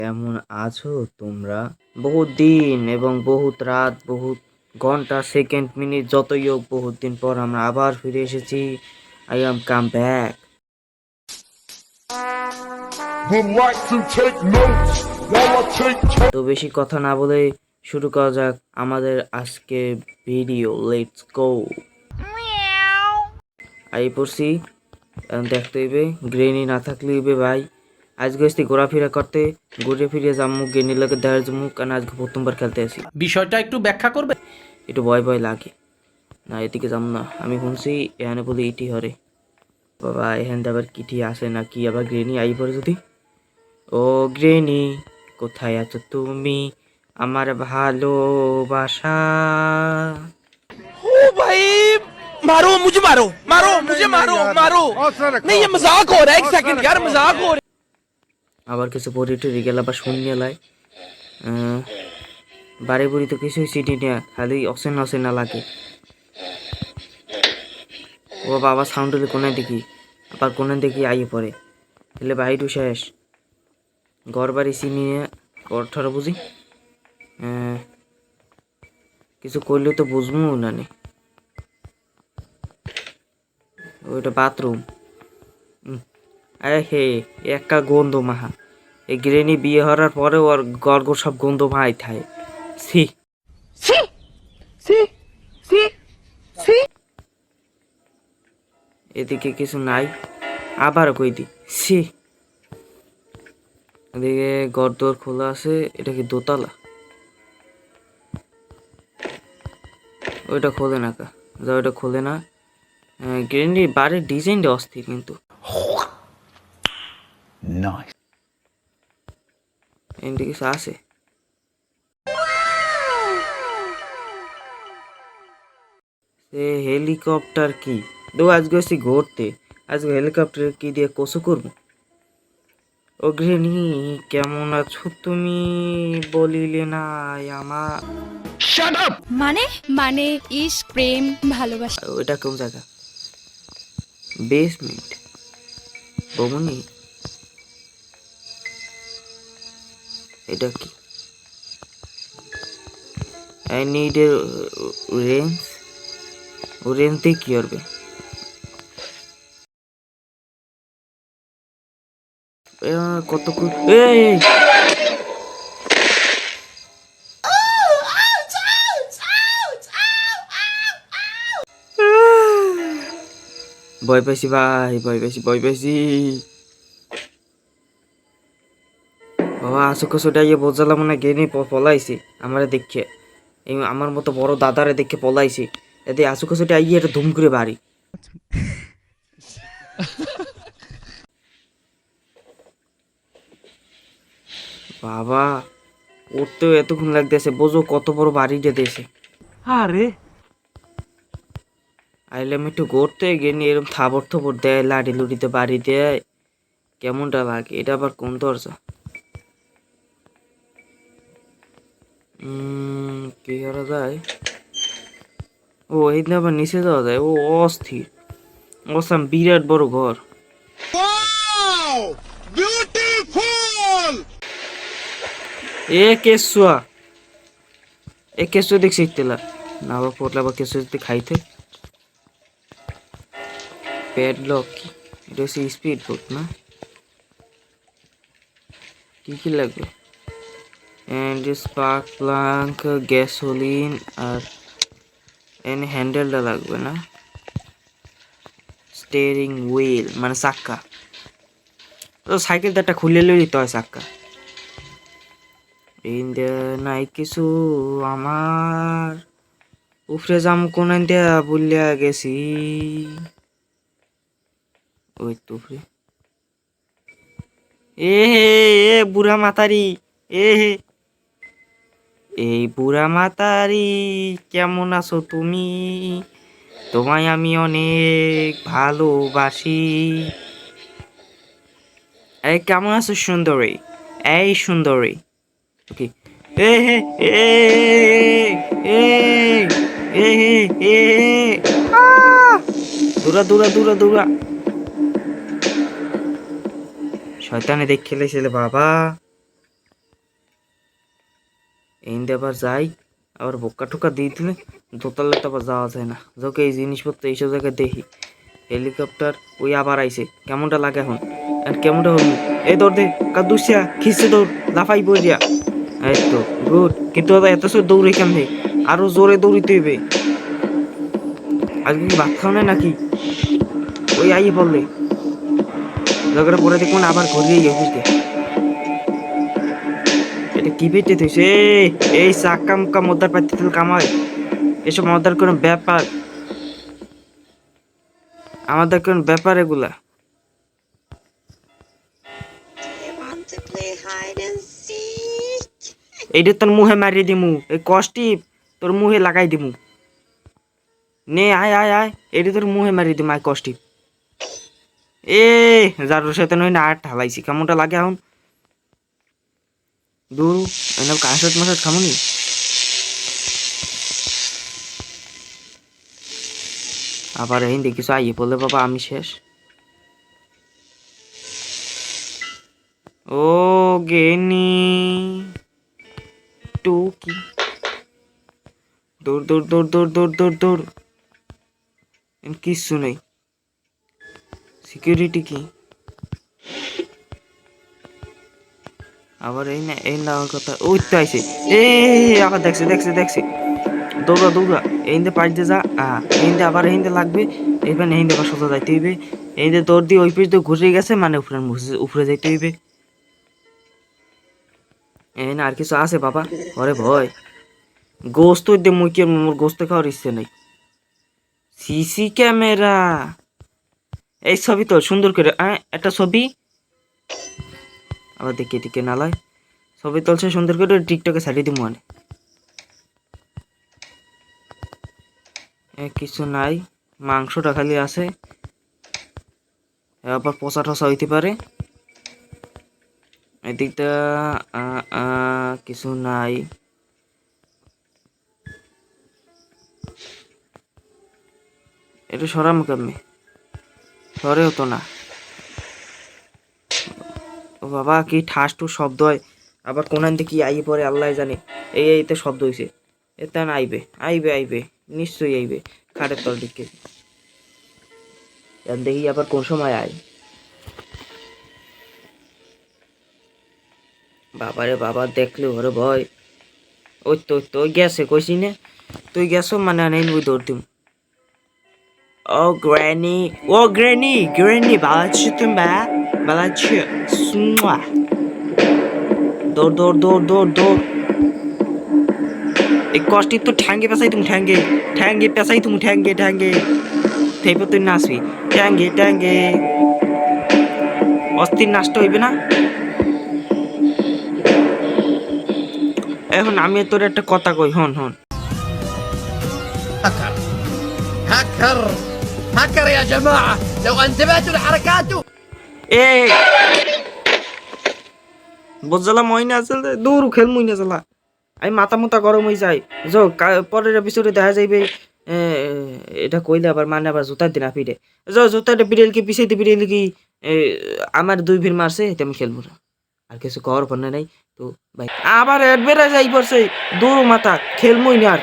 কেমন আছো তোমরা? বহুত দিন এবং বহুত রাত, বহুত ঘন্টা, সেকেন্ড, মিনিট যতই হোক, বহুত দিন পর আমরা আবার ফিরে এসেছি। I am come back. তো বেশি কথা না বলে শুরু করা যাক আমাদের আজকে ভিডিও। Let's go. আই পড়ছি, দেখতে হইবে, গ্রেনি না থাকলে হইবে ভাই। আজকে আসছি ঘোরাফেরা করতে, ঘুরে ফিরে যামু, গেনির লাগে দেখার জমু, কারণ আজকে প্রথমবার খেলতে আসি। বিষয়টা একটু ব্যাখ্যা করবে? একটু ভয় ভয় লাগে না, এদিকে যাম না। আমি শুনছি এখানে বলে ইটি হরে। বাবা এখানে আবার কিটি আসে না কি? আবার গ্রেনি আই পড়ে যদি। ও গ্রেনি, কোথায় আছো তুমি আমার ভালোবাসা? ओ भाई, मारो मुझे, मारो मारो मुझे, मारो मारो। नहीं, ये मजाक हो रहा है। एक सेकंड यार, मजाक हो रहा है। আবার কিছু পরি টরি গেল, আবার শূন্য লাই। বাড়ি বুড়ি তো কিছুই চিঠি না, খালি অচেনা অচেনা লাগে। ও বাবা সাউন্ড হলে কোনায় দেখি, আবার কোনায় দেখি আইয়ে পড়ে। তাহলে বাড়িটু শেষ, ঘর বাড়ি চিনি ঘর ঠর বুঝি। কিছু করলে তো বুঝবো না নে। ওইটা বাথরুম। আরে হে, একা গন্ধ মাহা। এই গ্রেনি বিয়ে হওয়ার পরে ওর গর্গ সব গন্ধ মাই থাকে। সি सी सी सी सी। এদিকে কিছু নাই, আবার কই দি সি। এদিকে ঘর দোর খোলা আছে, এটা কি দোতলা? ওইটা খোলে না কা, যা ওইটা খোলে না। গ্রেনি বাড়ির ডিজাইনটা অস্থির কিন্তু। এদিকে কিছু আছে। সে হেলিকপ্টার কি দো? আজকে আসছি ঘুরতে, আজকে হেলিকপ্টার কি দিয়ে কসু করবো? ও গৃহিণী, কেমন আছো তুমি বলিলে না আমার? মানে মানে ইশক, প্রেম, ভালোবাসা। ওইটা কোন জায়গা? বেসমেন্ট? বমনি এটা কি? I need a range. ও রেঞ্জ দিয়ে কি করবে? কত এই ভয় পাইছি ভাই, ভয় পাইছি, ভয় পাইছি। বাবা আশোকসোটা ইয়ে বোঝালাম না, গেনি পলাইছি আমারে দেখে। এই আমার মতো বড় দাদারে দেখে পলাইছি। এতে আশোকসোটা ইয়ে এটা ধুম করে বাড়ি। বাবা উঠতেও এতক্ষণ লাগতেছে, বোঝো কত বড় বাড়ি যেতেছে। अरे আইলাম একটু ঘুরতে, গেনি এরকম থাবর থবর দেয়, লাঠি লুটিতে বাড়ি দেয়, কেমনটা লাগে? এটা আবার কোন দরজা? কি করা যায়? ও এইদিন আবার নিচে যাওয়া যায়। ও অস্থির, অসাম, বিরাট বড় ঘর। এ কেসুয়া, এ কেসুয়া দেখছি তেলা না বা পড়লে আবার কেসুয়া যদি খাইতে। প্যাডলক কি? এটা হচ্ছে স্পিড বোট না? কি কি লাগবে? অ্যান্ড স্পার্ক প্লাঙ্ক, গ্যাসোলিন, আর এনে হ্যান্ডেলটা লাগবে না? স্টিয়ারিং হুইল মানে চাক্কা। তো সাইকেলটা একটা খুলে লই তো হয় চাক্কা। নাই কিছু আমার, উপরে যাম কোন দিয়া বলিয়া গেছি। ওই তো উপরে। এ হে, এ বুড়া মাতারি, এ হে, এই বুড়া মাতারি, কেমন আছো তুমি? তোমায় আমি অনেক ভালোবাসি। এই কেমন আছো সুন্দরী? এই সুন্দরী। ওকে। এ হে, এ এ এ এ দৌড়া দৌড়া দৌড়া দৌড়া। শয়তানে দেখ খেলেছিল বাবা। এই দিয়ে আবার যাই, আবার বোকা টোকা দিয়ে দিলে দোতলায় তো আবার যাওয়া যায় না। যোকে এই জিনিসপত্র এইসব জায়গায় দেখি। হেলিকপ্টার ওই আবার আইছে, কেমনটা লাগে এখন? কেমনটা হলো? এই দৌড় দে, কাদুসিয়া খিসে দৌড়, লাফাই পড়িয়া। এই তো গুড, কিন্তু দাদা এত সব দৌড়ে কেমনে? আরো জোরে দৌড়িতে হইবে। আজকে কি ভাত খাও না নাকি? ওই আইয়ে বললে ঝগড়া পরে দেখুন আবার ঘুরিয়ে গিয়ে বুঝতে এটা কি পেটে থইছে। এই চাক্কা মুক্কা মদ্দার পাইতে তেল কামায়, এসব মদ্দার কোনো ব্যাপার? আমাদের কোন ব্যাপার এগুলা? এইটা তোর মুহে মারিয়ে দিমু, এই কষ্টি তোর মুহে লাগাই দিমু। নে আয় আয় আয়, এটা তোর মুহে মারিয়ে দিমু, আয় কষ্টি। এ যার সাথে নই না আর ঢালাইছি, কেমনটা লাগে এখন? দূর এনে কাঁসাট মাসাট খামুনি। আবার এই দেখিস আইয়ে বললে বাবা আমি শেষ। ও গেনি টুকি, দৌড় দৌড় দৌড় দৌড় দৌড় দৌড় দৌড়। কিচ্ছু নেই, সিকিউরিটি কি? আবার এই না কথা, ওই তো আইছে। এ আবার দেখছে দেখছে দেখছে, দৌড়া দৌড়া, এইন্দে পাশ দিয়ে যা। এইন্দে আবার এইন্দে লাগবে, এইবার এইন্দে আবার সোজা যাইতে হইবে। এইন্দে দৌড় দিয়ে ওই পিস দিয়ে ঘুরে গেছে, মানে উপরে যাইতে হইবে। এই না আর কিছু আছে বাবা? ওরে ভয়, গোস্ত দিয়ে মুই কি মোর গোস্ত খাওয়ার ইচ্ছে নেই। সিসি ক্যামেরা, এই ছবি তো সুন্দর করে একটা ছবি। আবার দেখি এদিকে নালায় ছবি তুলছে সুন্দর করে, টিকটকে ছাড়িয়ে দিব মানে। কিছু নাই, মাংসটা খালি আছে, আবার পচা টসা হইতে পারে। এদিকটা কিছু নাই। এটা সরাম কেমনে? সরে হতো না। ও বাবা কি ঠাস টু শব্দ হয়, আবার কোনান থেকে কি আইয়ে পরে আল্লাহ জানে। এইতে শব্দ হয়েছে, এতে আইবে আইবে আইবে, নিশ্চয়ই আইবে খাটের তল দিকে। দেখি আবার কোন সময় আয়। বাবারে বাবা, দেখলে ওরে ভয়। ওই তো তুই গেছে কইছি না, তুই গেছো মানে নেই ওই দৌড় দিম। ও গ্র্যানি, ও গ্র্যানি, গ্র্যানি ভালো আছো তুমি? ভালো আছো? দৌড় দৌড় দৌড় দৌড় দৌড়। এই কষ্টি তো ঠ্যাঙ্গে পেঁচাই তুমি, ঠ্যাঙ্গে ঠ্যাঙ্গে পেঁচাই তুমি, ঠ্যাঙ্গে ঠ্যাঙ্গে থেইপে তুই নাচবি, ঠ্যাঙ্গে ঠ্যাঙ্গে। অস্থির নাচটা হইবে না? এখন আমি তোর একটা কথা কই, হন হন। هاكر هاكر يا جماعة لو انتبهتوا لحركاته. এ বুঝলা মইনা আসলে দূর খেল মইনা জ্বালা, আমি মাথা মুতা গরম হয়ে যায়। যাও পরের এপিসোডে দেখা যাইবে। এটা কইলে আবার মানে আবার জুতার দিনা পিড়ে যাও, জুতাটা বিড়েলকে পিছাইতে বিড়েল কি আমার 2 ভিড় মারছে, এটা আমি খেলবো না। আর কিছু কর পণ্য নাই তো ভাই, আবার অ্যাডভেটাইজ আই পড়ছে, দূর মাথা খেলমই না আর।